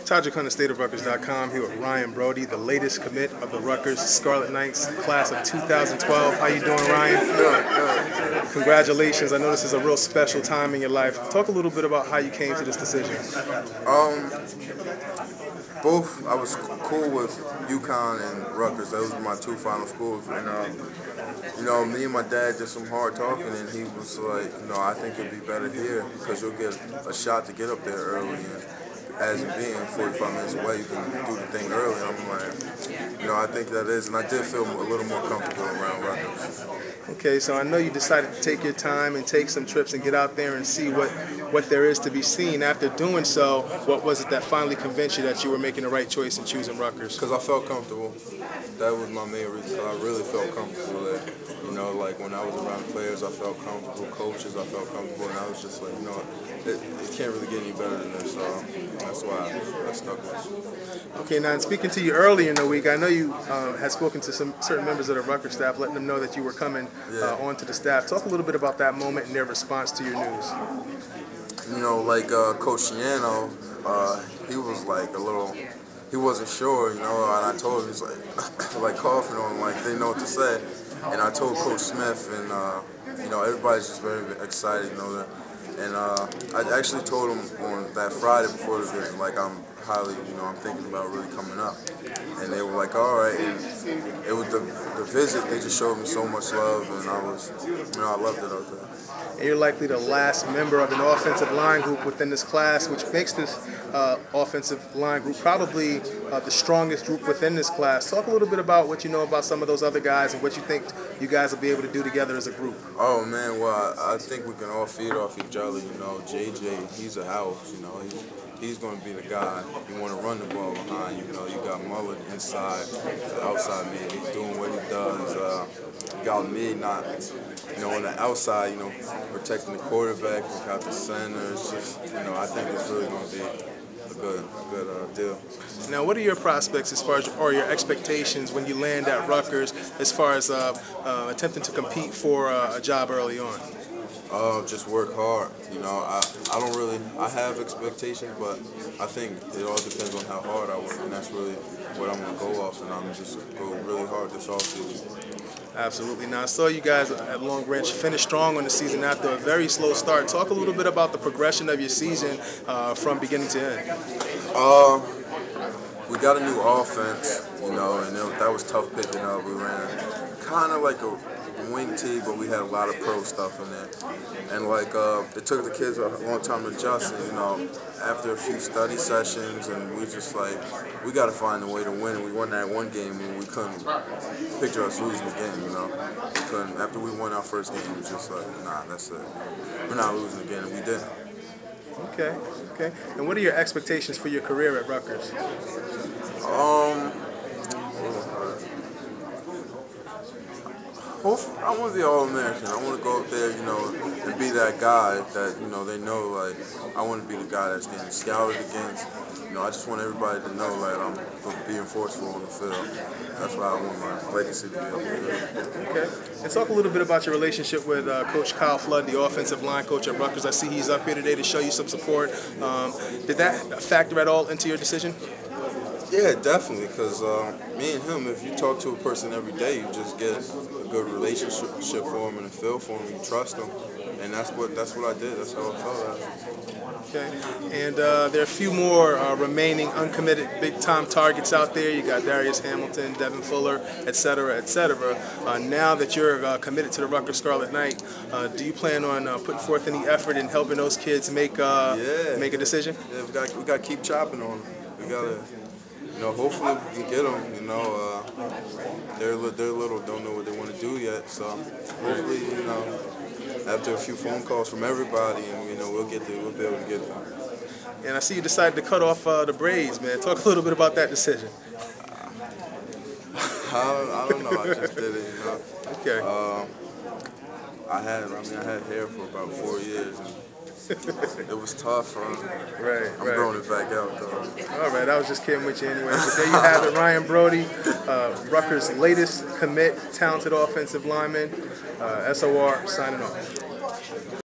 Todderick on the StateOfRutgers.com here with Ryan Brodie, the latest commit of the Rutgers Scarlet Knights class of 2012. How you doing, Ryan? Good. Congratulations. I know this is a real special time in your life. Talk a little bit about how you came to this decision. Both, I was cool with UConn and Rutgers. Those were my two final schools. And, me and my dad did some hard talking, and he was like, I think it'd be better here because you'll get a shot to get up there early. And as it being 45 minutes away, you can do the thing early. And I'm like, I think that is. And I did feel a little more comfortable around Rutgers. Okay, so I know you decided to take your time and take some trips and get out there and see what there is to be seen. After doing so, what was it that finally convinced you that you were making the right choice in choosing Rutgers? Because I felt comfortable. That was my main reason. I really felt comfortable there. Like when I was around players, I felt comfortable. Coaches, I felt comfortable. And I was just like, it can't really get any better than this. So that's why I stuck with it. Okay, now speaking to you early in the week, I know you had spoken to some certain members of the Rutgers staff, letting them know that you were coming onto the staff. Talk a little bit about that moment and their response to your news. Coach Shiano, he was like he wasn't sure, and I told him, he's like coughing on him, like they didn't know what to say. And I told Coach Smith, and everybody's just very excited, that. And I actually told him on that Friday before the visit, like I'm highly, I'm thinking about really coming up. And they were like, all right. And it was the visit, they just showed me so much love, and I loved it out there. And you're likely the last member of an offensive line group within this class, which makes this offensive line group probably the strongest group within this class. Talk a little bit about what you know about some of those other guys and what you think you guys will be able to do together as a group. Oh, man, well, I think we can all feed off each other. JJ, he's a house, He's going to be the guy. You want to run the ball behind. You got Mullen inside, outside mid. He's doing what he does. You got me not, on the outside, protecting the quarterback. You got the center. It's just, I think it's really going to be a good deal. Now, what are your prospects as far as, or your expectations when you land at Rutgers as far as attempting to compete for a job early on? Just work hard. I have expectations, but I think it all depends on how hard I work, and that's really what I'm going to go off, and I'm just go really hard this offseason. Absolutely. Now, I saw you guys at Long Branch finish strong on the season after a very slow start. Talk a little bit about the progression of your season from beginning to end. We got a new offense, and that was tough picking up. We ran kind of like a wing tee, but we had a lot of pro stuff in there. And it took the kids a long time to adjust. And, after a few study sessions, and we just we got to find a way to win. And we won that one game, and we couldn't picture us losing again. We couldn't. After we won our first game, it was just nah, that's it. We're not losing again, and we did. Okay. And what are your expectations for your career at Rutgers? I want to be All-American. I want to go up there, and be that guy that, they know, I want to be the guy that's getting scouted against. I just want everybody to know that I'm being forceful on the field. That's why I want my legacy to be up there. Okay. And talk a little bit about your relationship with Coach Kyle Flood, the offensive line coach at Rutgers. I see he's up here today to show you some support. Did that factor at all into your decision? Yeah, definitely, because me and him, if you talk to a person every day, you just get a good relationship for him and a feel for him. You trust him, and that's what I did. That's how I felt. Okay, and there are a few more remaining uncommitted big-time targets out there. You got Darius Hamilton, Devin Fuller, et cetera, et cetera. Now that you're committed to the Rutgers Scarlet Knight, do you plan on putting forth any effort in helping those kids make a decision? Yeah, we got to keep chopping on them. We got to. Hopefully we can get them. They're little, don't know what they want to do yet. So hopefully, after a few phone calls from everybody, and we'll be able to get them. And I see you decided to cut off the braids, man. Talk a little bit about that decision. I don't know. I just did it. Okay. I had hair for about 4 years. And it was tough. Right. I'm growing it back out, though. All right, I was just kidding with you anyway. But there you have it, Ryan Brodie, Rutgers' latest commit, talented offensive lineman. SOR signing off.